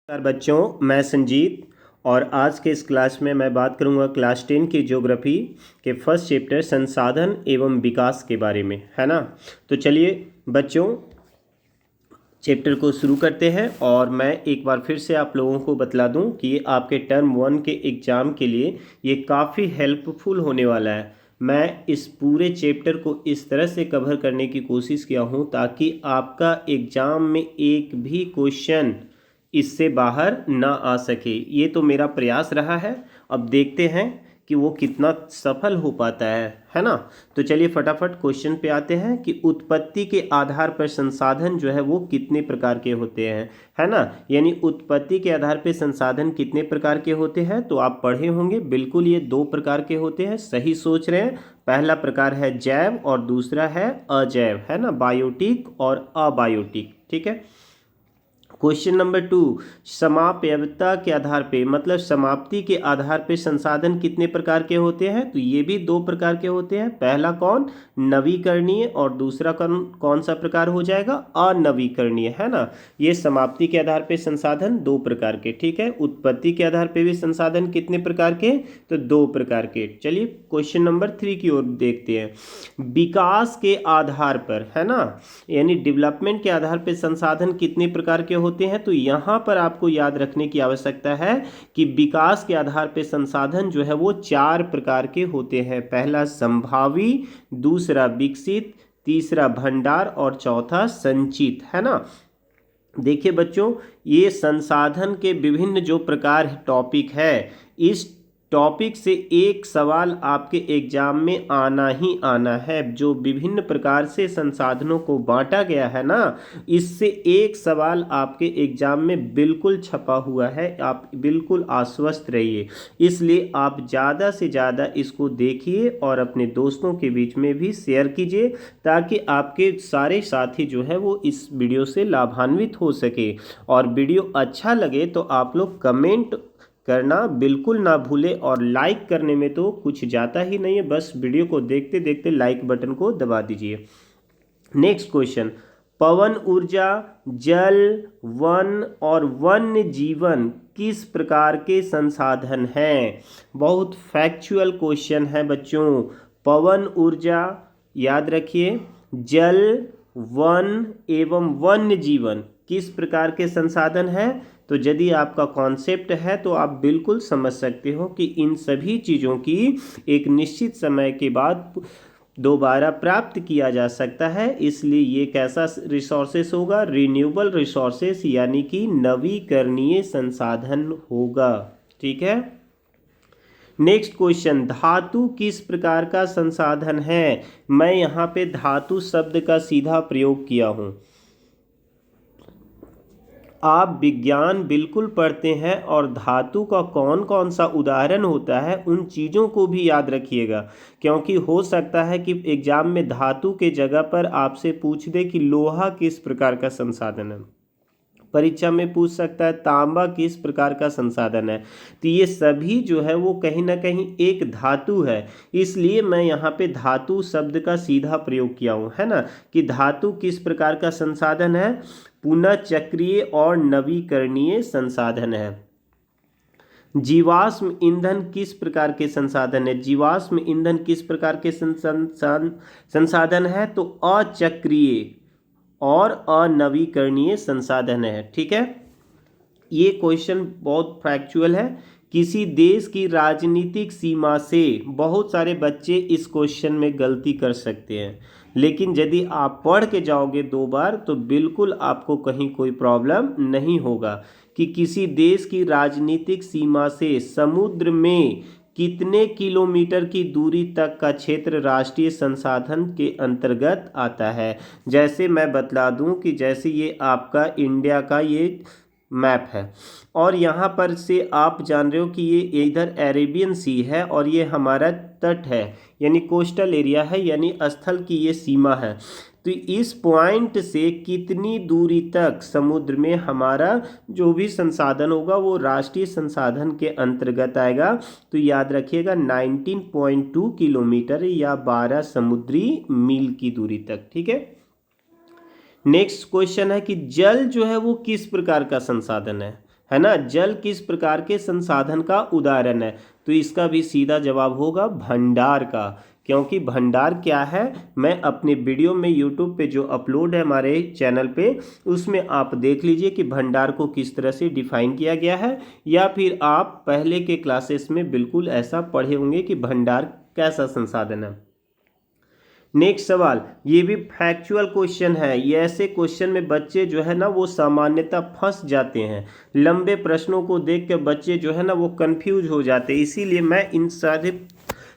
नमस्कार बच्चों, मैं संजीत और आज के इस क्लास में मैं बात करूंगा क्लास 10 की ज्योग्राफी के फर्स्ट चैप्टर संसाधन एवं विकास के बारे में, है ना। तो चलिए बच्चों चैप्टर को शुरू करते हैं। और मैं एक बार फिर से आप लोगों को बतला दूं कि ये आपके टर्म 1 के एग्ज़ाम के लिए ये काफ़ी हेल्पफुल होने वाला है। मैं इस पूरे चैप्टर को इस तरह से कवर करने की कोशिश किया हूं ताकि आपका एग्ज़ाम में एक भी क्वेश्चन इससे बाहर ना आ सके। ये तो मेरा प्रयास रहा है, अब देखते हैं कि वो कितना सफल हो पाता है ना। तो चलिए फटाफट क्वेश्चन पे आते हैं कि उत्पत्ति के आधार पर संसाधन जो है वो कितने प्रकार के होते हैं, है ना। यानी उत्पत्ति के आधार पर संसाधन कितने प्रकार के होते हैं, तो आप पढ़े होंगे बिल्कुल। ये 2 प्रकार के होते हैं, सही सोच रहे हैं। पहला प्रकार है जैव और दूसरा है अजैव, है ना, बायोटिक और अबायोटिक। ठीक है। क्वेश्चन नंबर 2, समाप्यता के आधार पे मतलब समाप्ति के आधार पे संसाधन कितने प्रकार के होते हैं, तो ये भी 2 प्रकार के होते हैं। पहला कौन, नवीकरणीय, और दूसरा कौन सा प्रकार हो जाएगा, अनवीकरणीय, है ना। ये समाप्ति के आधार पे संसाधन 2 प्रकार के। ठीक है। उत्पत्ति के आधार पे भी संसाधन कितने प्रकार के, तो 2 प्रकार के। चलिए क्वेश्चन नंबर 3 की ओर देखते हैं। विकास के आधार पर, है ना, यानी डेवलपमेंट के आधार पर संसाधन कितने प्रकार के होते हैं, तो यहां पर आपको याद रखने की आवश्यकता है कि विकास के आधार पर संसाधन जो है वो 4 प्रकार के होते हैं। पहला संभावी, दूसरा विकसित, तीसरा भंडार और चौथा संचित, है ना। देखिए बच्चों, ये संसाधन के विभिन्न जो प्रकार टॉपिक है, इस टॉपिक से एक सवाल आपके एग्जाम में आना ही आना है। जो विभिन्न प्रकार से संसाधनों को बांटा गया है ना, इससे एक सवाल आपके एग्जाम में बिल्कुल छपा हुआ है। आप बिल्कुल आश्वस्त रहिए। इसलिए आप ज़्यादा से ज़्यादा इसको देखिए और अपने दोस्तों के बीच में भी शेयर कीजिए ताकि आपके सारे साथी जो है वो इस वीडियो से लाभान्वित हो सके। और वीडियो अच्छा लगे तो आप लोग कमेंट करना बिल्कुल ना भूले, और लाइक करने में तो कुछ जाता ही नहीं है, बस वीडियो को देखते देखते लाइक बटन को दबा दीजिए। नेक्स्ट क्वेश्चन, पवन ऊर्जा, जल, वन और वन्य जीवन किस प्रकार के संसाधन हैं। बहुत फैक्चुअल क्वेश्चन है बच्चों। पवन ऊर्जा याद रखिए, जल, वन एवं वन्य जीवन किस प्रकार के संसाधन हैं। तो यदि आपका कॉन्सेप्ट है तो आप बिल्कुल समझ सकते हो कि इन सभी चीज़ों की एक निश्चित समय के बाद दोबारा प्राप्त किया जा सकता है। इसलिए ये कैसा रिसोर्सेस होगा, रिन्यूएबल रिसोर्सेस, यानी कि नवीकरणीय संसाधन होगा। ठीक है। नेक्स्ट क्वेश्चन, धातु किस प्रकार का संसाधन है। मैं यहाँ पे धातु शब्द का सीधा प्रयोग किया हूँ। आप विज्ञान बिल्कुल पढ़ते हैं और धातु का कौन कौन सा उदाहरण होता है उन चीज़ों को भी याद रखिएगा, क्योंकि हो सकता है कि एग्जाम में धातु के जगह पर आपसे पूछ दे कि लोहा किस प्रकार का संसाधन है। परीक्षा में पूछ सकता है तांबा किस प्रकार का संसाधन है। तो ये सभी जो है वो कहीं ना कहीं एक धातु है। इसलिए मैं यहाँ पे धातु शब्द का सीधा प्रयोग किया हूँ, है ना, कि धातु किस प्रकार का संसाधन है, पुनः चक्रीय और नवीकरणीय संसाधन है। जीवाश्म ईंधन किस प्रकार के संसाधन है। जीवाश्म ईंधन किस प्रकार के संसाधन है, तो अचक्रीय और अनवीकरणीय संसाधन है। ठीक है। ये क्वेश्चन बहुत फैक्चुअल है। किसी देश की राजनीतिक सीमा से बहुत सारे बच्चे इस क्वेश्चन में गलती कर सकते हैं, लेकिन यदि आप पढ़ के जाओगे 2 बार तो बिल्कुल आपको कहीं कोई प्रॉब्लम नहीं होगा। कि किसी देश की राजनीतिक सीमा से समुद्र में कितने किलोमीटर की दूरी तक का क्षेत्र राष्ट्रीय संसाधन के अंतर्गत आता है। जैसे मैं बतला दूं कि जैसे ये आपका इंडिया का ये मैप है और यहाँ पर से आप जान रहे हो कि ये इधर अरेबियन सी है और ये हमारा तट है, यानी कोस्टल एरिया है, यानी स्थल की ये सीमा है। तो इस पॉइंट से कितनी दूरी तक समुद्र में हमारा जो भी संसाधन होगा वो राष्ट्रीय संसाधन के अंतर्गत आएगा। तो याद रखिएगा 19.2 किलोमीटर या 12 समुद्री मील की दूरी तक। ठीक है। नेक्स्ट क्वेश्चन है कि जल जो है वो किस प्रकार का संसाधन है। है ना। जल किस प्रकार के संसाधन का उदाहरण है, तो इसका भी सीधा जवाब होगा भंडार का, क्योंकि भंडार क्या है मैं अपने वीडियो में यूट्यूब पे जो अपलोड है हमारे चैनल पे उसमें आप देख लीजिए कि भंडार को किस तरह से डिफाइन किया गया है, या फिर आप पहले के क्लासेस में बिल्कुल ऐसा पढ़े होंगे कि भंडार कैसा संसाधन है। नेक्स्ट सवाल, ये भी फैक्चुअल क्वेश्चन है। ये ऐसे क्वेश्चन में बच्चे जो है ना वो सामान्यतः फंस जाते हैं, लंबे प्रश्नों को देख के बच्चे जो है ना वो कंफ्यूज हो जाते हैं, इसीलिए मैं इन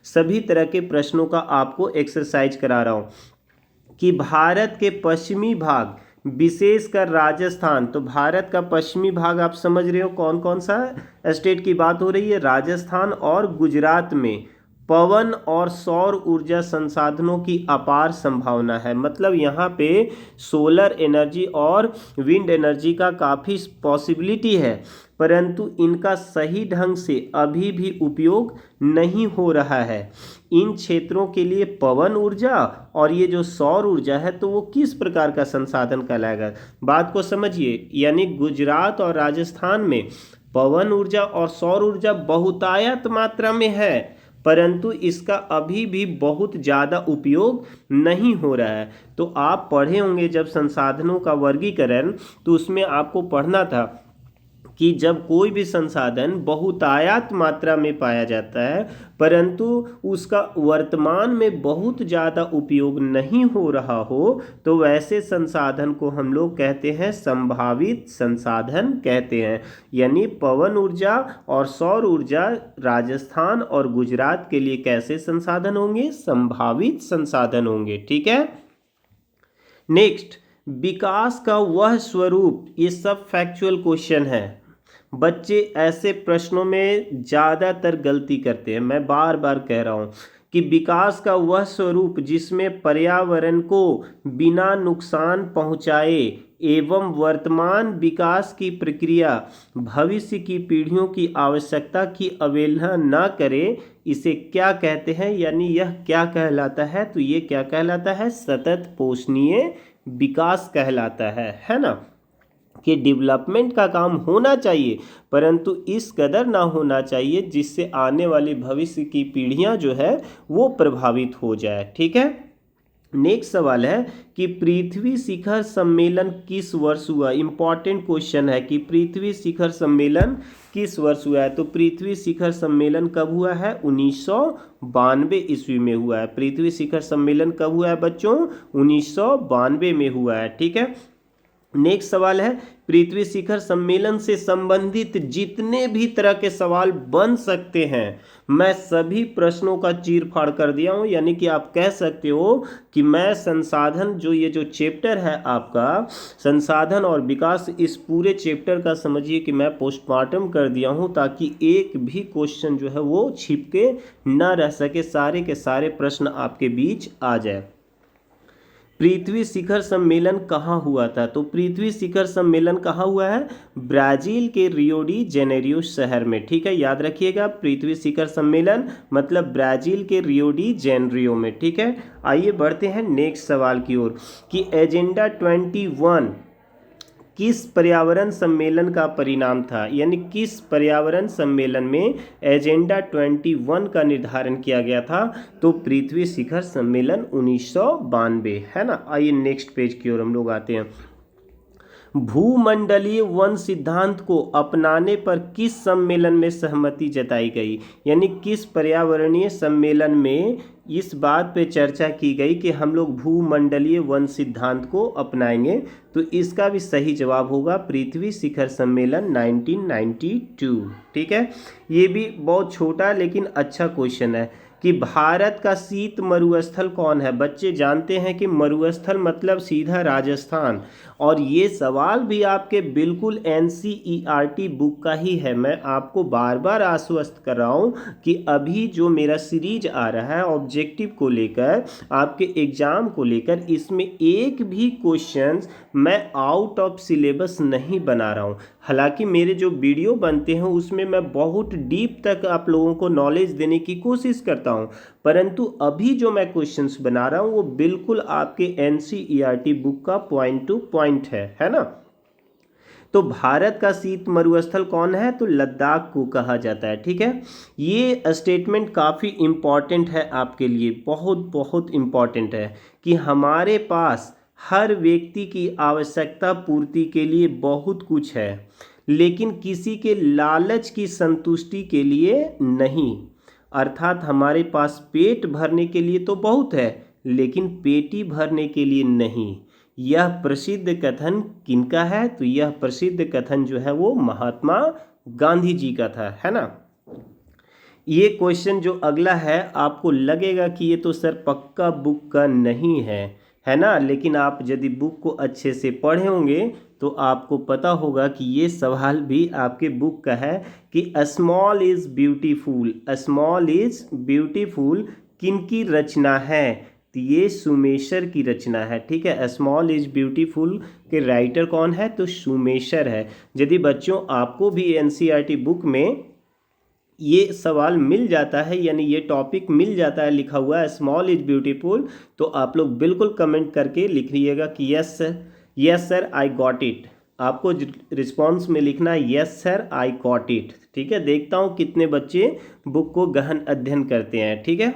सभी तरह के प्रश्नों का आपको एक्सरसाइज करा रहा हूँ। कि भारत के पश्चिमी भाग विशेषकर राजस्थान, तो भारत का पश्चिमी भाग आप समझ रहे हो कौन कौन सा स्टेट की बात हो रही है, राजस्थान और गुजरात में पवन और सौर ऊर्जा संसाधनों की अपार संभावना है। मतलब यहाँ पे सोलर एनर्जी और विंड एनर्जी का काफ़ी पॉसिबिलिटी है, परंतु इनका सही ढंग से अभी भी उपयोग नहीं हो रहा है। इन क्षेत्रों के लिए पवन ऊर्जा और ये जो सौर ऊर्जा है तो वो किस प्रकार का संसाधन कहलाएगा, बात को समझिए। यानी गुजरात और राजस्थान में पवन ऊर्जा और सौर ऊर्जा बहुतायत मात्रा में है, परंतु इसका अभी भी बहुत ज़्यादा उपयोग नहीं हो रहा है। तो आप पढ़े होंगे जब संसाधनों का वर्गीकरण, तो उसमें आपको पढ़ना था कि जब कोई भी संसाधन बहुतायत मात्रा में पाया जाता है परंतु उसका वर्तमान में बहुत ज़्यादा उपयोग नहीं हो रहा हो, तो वैसे संसाधन को हम लोग कहते हैं संभावित संसाधन कहते हैं। यानी पवन ऊर्जा और सौर ऊर्जा राजस्थान और गुजरात के लिए कैसे संसाधन होंगे, संभावित संसाधन होंगे। ठीक है। नेक्स्ट, विकास का वह स्वरूप, ये सब फैक्चुअल क्वेश्चन है। बच्चे ऐसे प्रश्नों में ज़्यादातर गलती करते हैं, मैं बार बार कह रहा हूँ कि विकास का वह स्वरूप जिसमें पर्यावरण को बिना नुकसान पहुँचाए एवं वर्तमान विकास की प्रक्रिया भविष्य की पीढ़ियों की आवश्यकता की अवहेलना न करे, इसे क्या कहते हैं, यानी यह क्या कहलाता है, तो ये क्या कहलाता है, सतत पोषणीय विकास कहलाता है ना। कि डेवलपमेंट का काम होना चाहिए परंतु इस कदर ना होना चाहिए जिससे आने वाली भविष्य की पीढ़ियां जो है वो प्रभावित हो जाए। ठीक है। नेक्स्ट सवाल है कि पृथ्वी शिखर सम्मेलन किस वर्ष हुआ। इंपॉर्टेंट क्वेश्चन है कि पृथ्वी शिखर सम्मेलन किस वर्ष हुआ है, तो पृथ्वी शिखर सम्मेलन कब हुआ है, 1992 ईस्वी में हुआ है। पृथ्वी शिखर सम्मेलन कब हुआ है बच्चों, 1992 में हुआ है। ठीक है। नेक्स्ट सवाल है, पृथ्वी शिखर सम्मेलन से संबंधित जितने भी तरह के सवाल बन सकते हैं मैं सभी प्रश्नों का चीर-फाड़ कर दिया हूं। यानी कि आप कह सकते हो कि मैं संसाधन जो ये जो चैप्टर है आपका संसाधन और विकास, इस पूरे चैप्टर का समझिए कि मैं पोस्टमार्टम कर दिया हूं ताकि एक भी क्वेश्चन जो है वो छिप के ना रह सके, सारे के सारे प्रश्न आपके बीच आ जाए। पृथ्वी शिखर सम्मेलन कहाँ हुआ था, तो पृथ्वी शिखर सम्मेलन कहाँ हुआ है, ब्राजील के रियो डी जेनेरियो शहर में। ठीक है, याद रखिएगा पृथ्वी शिखर सम्मेलन मतलब ब्राजील के रियो डी जेनेरियो में। ठीक है। आइए बढ़ते हैं नेक्स्ट सवाल की ओर कि एजेंडा 21 किस पर्यावरण सम्मेलन का परिणाम था, यानी किस पर्यावरण सम्मेलन में एजेंडा 21 का निर्धारण किया गया था, तो पृथ्वी शिखर सम्मेलन 1992 है ना। आइए नेक्स्ट पेज की ओर हम लोग आते हैं। भूमंडलीय वन सिद्धांत को अपनाने पर किस सम्मेलन में सहमति जताई गई, यानी किस पर्यावरणीय सम्मेलन में इस बात पे चर्चा की गई कि हम लोग भूमंडलीय वन सिद्धांत को अपनाएंगे, तो इसका भी सही जवाब होगा पृथ्वी शिखर सम्मेलन 1992। ठीक है। ये भी बहुत छोटा लेकिन अच्छा क्वेश्चन है कि भारत का शीत मरुस्थल कौन है। बच्चे जानते हैं कि मरुस्थल मतलब सीधा राजस्थान, और ये सवाल भी आपके बिल्कुल NCERT बुक का ही है। मैं आपको बार बार आश्वस्त कर रहा हूँ कि अभी जो मेरा सीरीज आ रहा है ऑब्जेक्टिव को लेकर, आपके एग्जाम को लेकर, इसमें एक भी क्वेश्चंस मैं आउट ऑफ सिलेबस नहीं बना रहा हूँ। हालांकि मेरे जो वीडियो बनते हैं उसमें मैं बहुत डीप तक आप लोगों को नॉलेज देने की कोशिश करता हूँ, परंतु अभी जो मैं क्वेश्चंस बना रहा हूँ वो बिल्कुल आपके NCERT बुक का पॉइंट टू पॉइंट है ना। तो भारत का शीत मरुस्थल कौन है? तो लद्दाख को कहा जाता है। ठीक है, ये स्टेटमेंट काफ़ी इम्पॉर्टेंट है आपके लिए, बहुत बहुत इम्पॉर्टेंट है कि हमारे पास हर व्यक्ति की आवश्यकता पूर्ति के लिए बहुत कुछ है, लेकिन किसी के लालच की संतुष्टि के लिए नहीं। अर्थात हमारे पास पेट भरने के लिए तो बहुत है, लेकिन पेटी भरने के लिए नहीं। यह प्रसिद्ध कथन किनका है? तो यह प्रसिद्ध कथन जो है वो महात्मा गांधी जी का था, है ना। ये क्वेश्चन जो अगला है आपको लगेगा कि ये तो सर पक्का बुक का नहीं है ना, लेकिन आप यदि बुक को अच्छे से पढ़े होंगे तो आपको पता होगा कि ये सवाल भी आपके बुक का है कि small is beautiful, small is beautiful किनकी रचना है? तो ये सुमेशर की रचना है। ठीक है, स्मॉल इज़ ब्यूटीफुल के राइटर कौन है? तो सुमेशर है। यदि बच्चों आपको भी एनसीईआरटी बुक में ये सवाल मिल जाता है, यानी ये टॉपिक मिल जाता है लिखा हुआ है स्मॉल इज ब्यूटीफुल, तो आप लोग बिल्कुल कमेंट करके लिखिएगा कि yes sir, yes sir I got it. आपको रिस्पॉन्स में लिखना है yes sir I got it. ठीक है, देखता हूँ कितने बच्चे बुक को गहन अध्ययन करते हैं। ठीक है,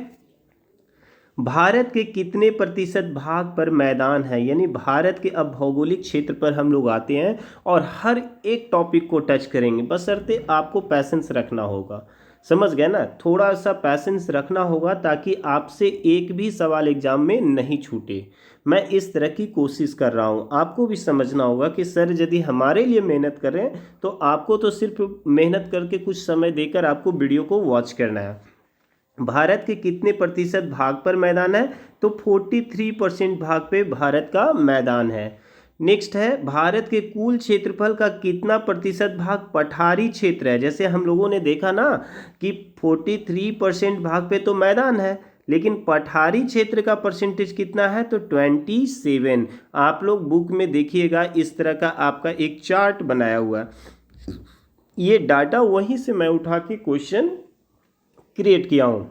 भारत के कितने प्रतिशत भाग पर मैदान है? यानी भारत के अब भौगोलिक क्षेत्र पर हम लोग आते हैं और हर एक टॉपिक को टच करेंगे, बशर्ते आपको पैसेंस रखना होगा। समझ गए ना, थोड़ा सा पैसेंस रखना होगा ताकि आपसे एक भी सवाल एग्जाम में नहीं छूटे। मैं इस तरह की कोशिश कर रहा हूँ। आपको भी समझना होगा कि सर यदि हमारे लिए मेहनत करें तो आपको तो सिर्फ मेहनत करके कुछ समय देकर आपको वीडियो को वॉच करना है। भारत के कितने प्रतिशत भाग पर मैदान है? तो 43% भाग पे भारत का मैदान है। नेक्स्ट है, भारत के कुल क्षेत्रफल का कितना प्रतिशत भाग पठारी क्षेत्र है? जैसे हम लोगों ने देखा ना कि 43% भाग पे तो मैदान है, लेकिन पठारी क्षेत्र का परसेंटेज कितना है? तो 27। आप लोग बुक में देखिएगा, इस तरह का आपका एक चार्ट बनाया हुआ है। ये डाटा वहीं से मैं उठा के क्वेश्चन क्रिएट किया हूँ।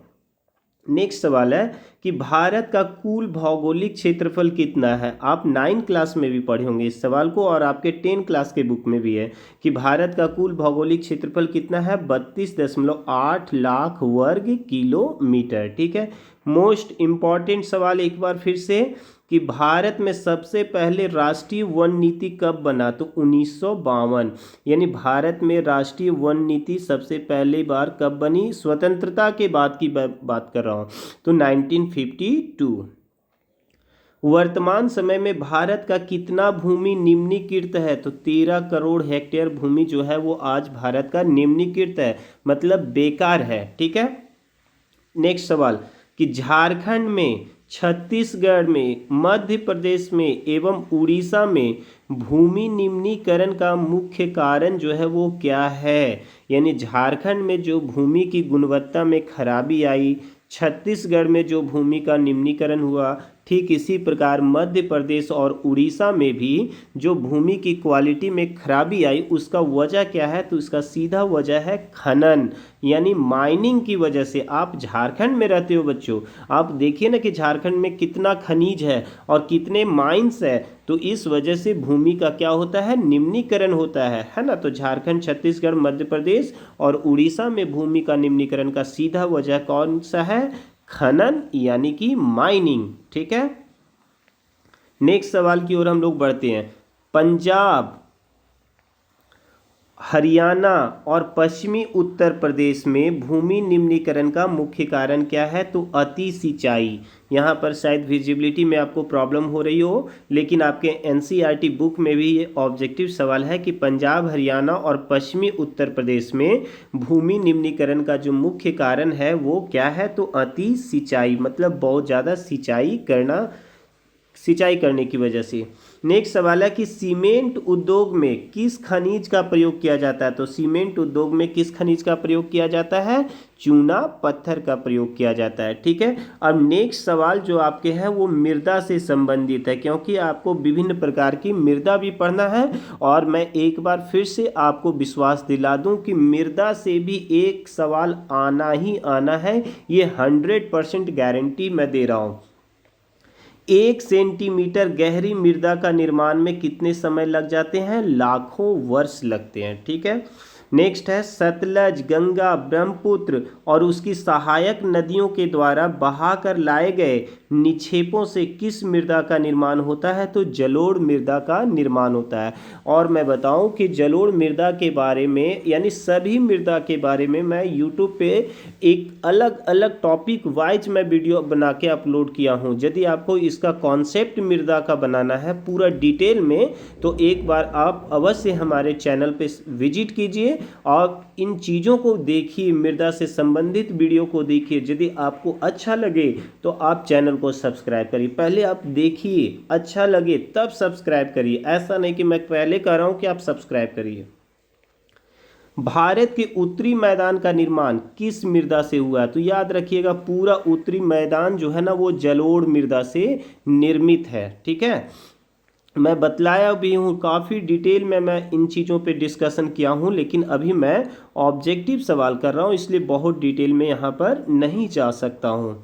नेक्स्ट सवाल है कि भारत का कुल भौगोलिक क्षेत्रफल कितना है? आप 9 क्लास में भी पढ़े होंगे इस सवाल को, और आपके 10 क्लास के बुक में भी है कि भारत का कुल भौगोलिक क्षेत्रफल कितना है? 32.8 लाख वर्ग किलोमीटर। ठीक है, मोस्ट इम्पॉर्टेंट सवाल एक बार फिर से कि भारत में सबसे पहले राष्ट्रीय वन नीति कब बना? तो 1952। यानी भारत में राष्ट्रीय वन नीति सबसे पहली बार कब बनी? स्वतंत्रता के बाद की बात कर रहा हूँ, तो 1952। वर्तमान समय में भारत का कितना भूमि निम्नीकृत है? तो 13 करोड़ हेक्टेयर भूमि जो है वो आज भारत का निम्नीकृत है, मतलब बेकार है। ठीक है, नेक्स्ट सवाल कि झारखंड में, छत्तीसगढ़ में, मध्य प्रदेश में एवं उड़ीसा में भूमि निम्नीकरण का मुख्य कारण जो है वो क्या है? यानी झारखंड में जो भूमि की गुणवत्ता में खराबी आई, छत्तीसगढ़ में जो भूमि का निम्नीकरण हुआ, ठीक इसी प्रकार मध्य प्रदेश और उड़ीसा में भी जो भूमि की क्वालिटी में खराबी आई, उसका वजह क्या है? तो इसका सीधा वजह है खनन, यानी माइनिंग की वजह से। आप झारखंड में रहते हो बच्चों, आप देखिए ना कि झारखंड में कितना खनिज है और कितने माइंस है, तो इस वजह से भूमि का क्या होता है? निम्नीकरण होता है ना। तो झारखंड, छत्तीसगढ़, मध्य प्रदेश और उड़ीसा में भूमि का निम्नीकरण का सीधा वजह कौन सा है? खनन, यानी कि माइनिंग। ठीक है, नेक्स्ट सवाल की ओर हम लोग बढ़ते हैं। पंजाब, हरियाणा और पश्चिमी उत्तर प्रदेश में भूमि निम्नीकरण का मुख्य कारण क्या है? तो अति सिंचाई। यहाँ पर शायद विजिबिलिटी में आपको प्रॉब्लम हो रही हो, लेकिन आपके एनसीईआरटी बुक में भी ये ऑब्जेक्टिव सवाल है कि पंजाब, हरियाणा और पश्चिमी उत्तर प्रदेश में भूमि निम्नीकरण का जो मुख्य कारण है वो क्या है? तो अति सिंचाई, मतलब बहुत ज़्यादा सिंचाई करने की वजह से। नेक्स्ट सवाल है कि सीमेंट उद्योग में किस खनिज का प्रयोग किया जाता है? तो सीमेंट उद्योग में किस खनिज का प्रयोग किया जाता है? चूना पत्थर का प्रयोग किया जाता है। ठीक है, अब नेक्स्ट सवाल जो आपके हैं वो मृदा से संबंधित है, क्योंकि आपको विभिन्न प्रकार की मृदा भी पढ़ना है। और मैं एक बार फिर से आपको विश्वास दिला दूं कि मृदा से भी एक सवाल आना ही आना है, ये 100% गारंटी मैं दे रहा हूँ। 1 सेंटीमीटर गहरी मृदा का निर्माण में कितने समय लग जाते हैं? लाखों वर्ष लगते हैं। ठीक है। नेक्स्ट है सतलज, गंगा, ब्रह्मपुत्र और उसकी सहायक नदियों के द्वारा बहाकर लाए गए निक्षेपों से किस मृदा का निर्माण होता है? तो जलोढ़ मृदा का निर्माण होता है। और मैं बताऊं कि जलोढ़ मृदा के बारे में यानी सभी मृदा के बारे में मैं यूट्यूब पे एक अलग अलग टॉपिक वाइज मैं वीडियो बना के अपलोड किया हूं। यदि आपको इसका कॉन्सेप्ट मृदा का बनाना है पूरा डिटेल में तो एक बार आप अवश्य हमारे चैनल पे विजिट कीजिए और इन चीज़ों को देखिए, मृदा से संबंधित वीडियो को देखिए। यदि आपको अच्छा लगे तो आप चैनल को सब्सक्राइब करिए। पहले आप देखिए, अच्छा लगे तब सब्सक्राइब करिए। ऐसा नहीं कि मैं पहले कह रहा हूं कि आप सब्सक्राइब करिए। भारत के उत्तरी मैदान का निर्माण किस मृदा से हुआ है? तो याद रखिएगा पूरा उत्तरी मैदान जो है ना वो जलोढ़ मृदा से निर्मित है। ठीक है। मैं बतलाया भी हूँ काफ़ी डिटेल में, मैं इन चीज़ों पे डिस्कशन किया हूँ, लेकिन अभी मैं ऑब्जेक्टिव सवाल कर रहा हूँ इसलिए बहुत डिटेल में यहाँ पर नहीं जा सकता हूँ।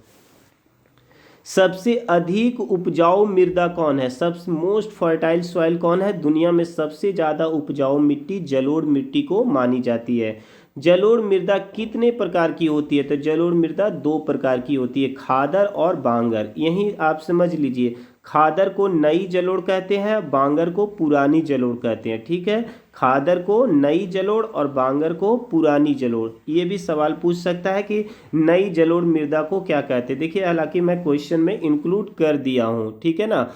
सबसे अधिक उपजाऊ मृदा कौन है? सबसे मोस्ट फर्टाइल सॉइल कौन है? दुनिया में सबसे ज़्यादा उपजाऊ मिट्टी जलोढ़ मिट्टी को मानी जाती है। जलोढ़ मृदा कितने प्रकार की होती है? तो जलोढ़ मृदा 2 प्रकार की होती है, खादर और बांगर। यही आप समझ लीजिए, खादर को नई जलोढ़ कहते हैं, बांगर को पुरानी जलोढ़ कहते हैं। ठीक है। खादर को नई जलोढ़ और बांगर को पुरानी जलोढ़। ये भी सवाल पूछ सकता है कि नई जलोढ़ मृदा को क्या कहते हैं। देखिए हालांकि मैं क्वेश्चन में इंक्लूड कर दिया हूँ। ठीक है ना।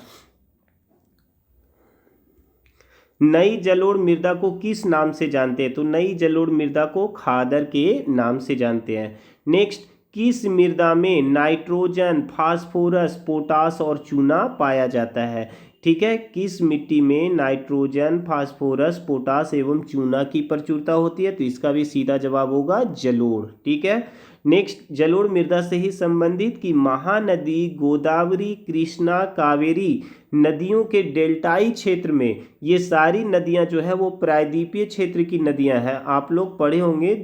नई जलोढ़ मृदा को किस नाम से जानते हैं? तो नई जलोढ़ मृदा को खादर के नाम से जानते हैं। नेक्स्ट, किस मृदा में नाइट्रोजन, फास्फोरस, पोटास और चूना पाया जाता है? ठीक है। किस मिट्टी में नाइट्रोजन, फास्फोरस, पोटास एवं चूना की प्रचुरता होती है? तो इसका भी सीधा जवाब होगा जलोढ़। ठीक है। नेक्स्ट, जलोढ़ मृदा से ही संबंधित कि महानदी गोदावरी, कृष्णा, कावेरी नदियों के डेल्टाई क्षेत्र में ये सारी नदियां जो है वो प्रायद्वीपीय क्षेत्र की नदियां हैं। आप लोग पढ़े होंगे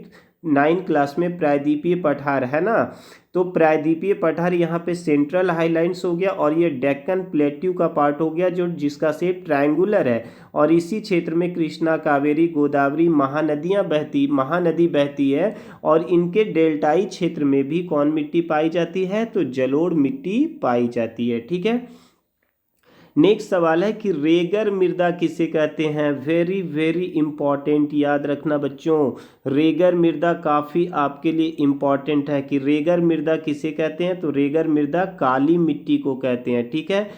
9 क्लास में प्रायद्वीपीय पठार, है ना। तो प्रायद्वीपीय पठार यहाँ पे सेंट्रल हाईलाइंस हो गया और ये डेक्कन प्लेट्यू का पार्ट हो गया जो जिसका शेप ट्रायंगुलर है। और इसी क्षेत्र में कृष्णा, कावेरी, गोदावरी महानदी बहती है और इनके डेल्टाई क्षेत्र में भी कौन मिट्टी पाई जाती है? तो जलोढ़ मिट्टी पाई जाती है। ठीक है। नेक्स्ट सवाल है कि रेगर मृदा किसे कहते हैं? वेरी वेरी इंपॉर्टेंट, याद रखना बच्चों। रेगर मृदा काफ़ी आपके लिए इंपॉर्टेंट है कि रेगर मृदा किसे कहते हैं? तो रेगर मृदा काली मिट्टी को कहते हैं। ठीक है।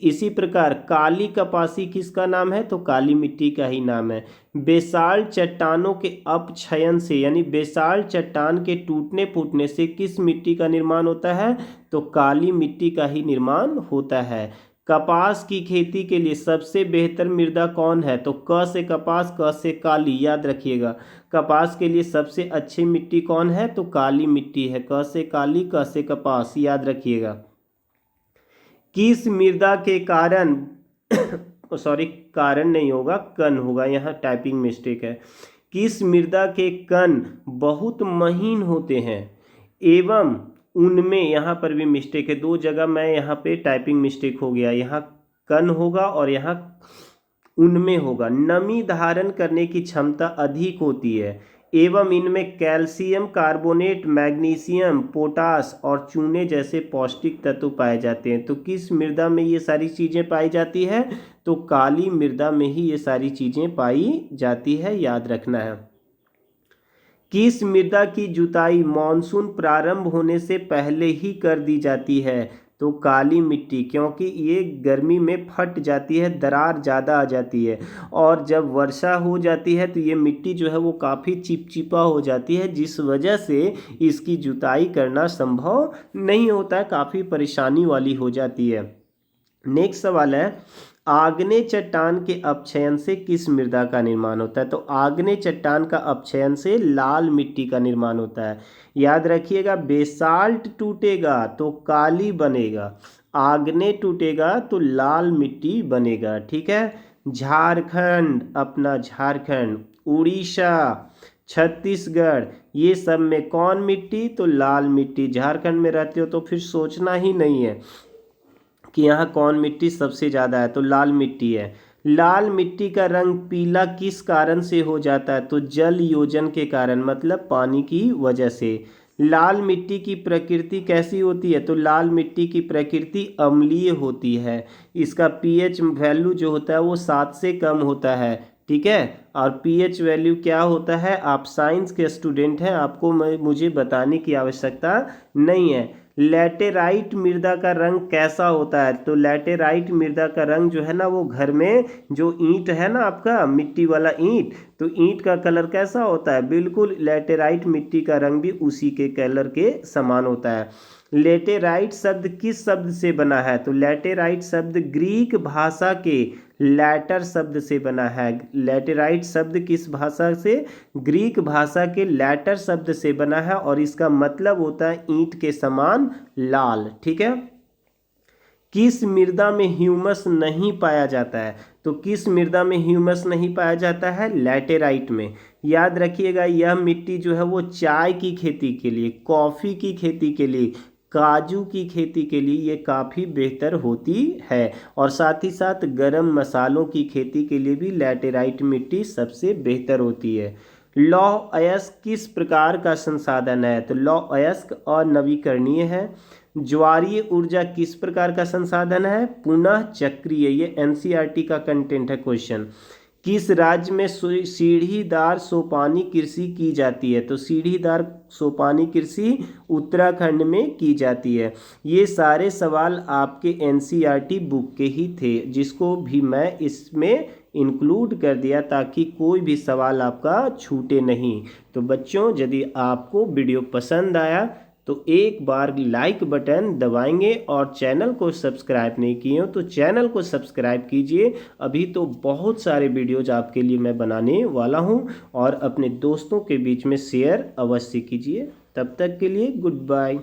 इसी प्रकार काली कपासी किसका नाम है? तो काली मिट्टी का ही नाम है। बेसाल्ट चट्टानों के अपक्षयन से यानी बेसाल्ट चट्टान के टूटने फूटने से किस मिट्टी का निर्माण होता है? तो काली मिट्टी का ही निर्माण होता है। कपास की खेती के लिए सबसे बेहतर मृदा कौन है? तो क से कपास, क से काली, याद रखिएगा। कपास के लिए सबसे अच्छी मिट्टी कौन है? तो काली मिट्टी है। क से काली, क से कपास, याद रखिएगा। किस मृदा के कारण सॉरी कारण नहीं होगा, कण होगा, यहाँ टाइपिंग मिस्टेक है। किस मृदा के कण बहुत महीन होते हैं एवं उनमें, यहाँ पर भी मिस्टेक है, 2 जगह मैं यहाँ पे टाइपिंग मिस्टेक हो गया, यहाँ कण होगा और यहाँ उनमें होगा। नमी धारण करने की क्षमता अधिक होती है एवं इनमें कैल्शियम कार्बोनेट, मैग्नीशियम, पोटास और चूने जैसे पौष्टिक तत्व पाए जाते हैं। तो किस मृदा में ये सारी चीज़ें पाई जाती है? तो काली मृदा में ही ये सारी चीज़ें पाई जाती है, याद रखना है। किस मृदा की जुताई मानसून प्रारंभ होने से पहले ही कर दी जाती है? तो काली मिट्टी, क्योंकि ये गर्मी में फट जाती है, दरार ज़्यादा आ जाती है और जब वर्षा हो जाती है तो ये मिट्टी जो है वो काफ़ी चिपचिपा हो जाती है, जिस वजह से इसकी जुताई करना संभव नहीं होता है, काफ़ी परेशानी वाली हो जाती है। नेक्स्ट सवाल है, आग्नेय चट्टान के अपक्षयन से किस मृदा का निर्माण होता है? तो आग्नेय चट्टान का अपक्षयन से लाल मिट्टी का निर्माण होता है। याद रखिएगा, बेसाल्ट टूटेगा तो काली बनेगा, आग्नेय टूटेगा तो लाल मिट्टी बनेगा। ठीक है। झारखंड, अपना झारखंड, उड़ीसा, छत्तीसगढ़, ये सब में कौन मिट्टी? तो लाल मिट्टी। झारखंड में रहते हो तो फिर सोचना ही नहीं है कि यहाँ कौन मिट्टी सबसे ज़्यादा है, तो लाल मिट्टी है। लाल मिट्टी का रंग पीला किस कारण से हो जाता है, तो जल योजन के कारण, मतलब पानी की वजह से। लाल मिट्टी की प्रकृति कैसी होती है, तो लाल मिट्टी की प्रकृति अम्लीय होती है। इसका पीएच वैल्यू जो होता है वो 7 से कम होता है, ठीक है। और पीएच वैल्यू क्या होता है, आप साइंस के स्टूडेंट हैं, आपको मुझे बताने की आवश्यकता नहीं है। लैटेराइट मृदा का रंग कैसा होता है, तो लैटेराइट मृदा का रंग जो है ना, वो घर में जो ईंट है ना आपका मिट्टी वाला ईंट, तो ईंट का कलर कैसा होता है, बिल्कुल लैटेराइट मिट्टी का रंग भी उसी के कलर के समान होता है। लैटेराइट शब्द किस शब्द से बना है, तो लैटेराइट शब्द ग्रीक भाषा के लैटर शब्द से बना है। लैटेराइट शब्द किस भाषा से, ग्रीक भाषा के लैटर शब्द से बना है, और इसका मतलब होता है ईंट के समान लाल, ठीक है। किस मृदा में ह्यूमस नहीं पाया जाता है, तो किस मृदा में ह्यूमस नहीं पाया जाता है, लैटेराइट में। याद रखिएगा, यह मिट्टी जो है वो चाय की खेती के लिए, कॉफ़ी की खेती के लिए, काजू की खेती के लिए ये काफ़ी बेहतर होती है, और साथ ही साथ गरम मसालों की खेती के लिए भी लैटेराइट मिट्टी सबसे बेहतर होती है। लौह अयस्क किस प्रकार का संसाधन है, तो लौह अयस्क अनवीकरणीय है। ज्वारीय ऊर्जा किस प्रकार का संसाधन है, पुनः चक्रीय। ये एनसीईआरटी का कंटेंट है क्वेश्चन। किस राज्य में सीढ़ीदार सोपानी कृषि की जाती है, तो सीढ़ीदार सोपानी कृषि उत्तराखंड में की जाती है। ये सारे सवाल आपके एनसीईआरटी बुक के ही थे, जिसको भी मैं इसमें इंक्लूड कर दिया ताकि कोई भी सवाल आपका छूटे नहीं। तो बच्चों, यदि आपको वीडियो पसंद आया तो एक बार लाइक बटन दबाएंगे, और चैनल को सब्सक्राइब नहीं किए हो तो चैनल को सब्सक्राइब कीजिए। अभी तो बहुत सारे वीडियोज आपके लिए मैं बनाने वाला हूं, और अपने दोस्तों के बीच में शेयर अवश्य कीजिए। तब तक के लिए गुड बाय।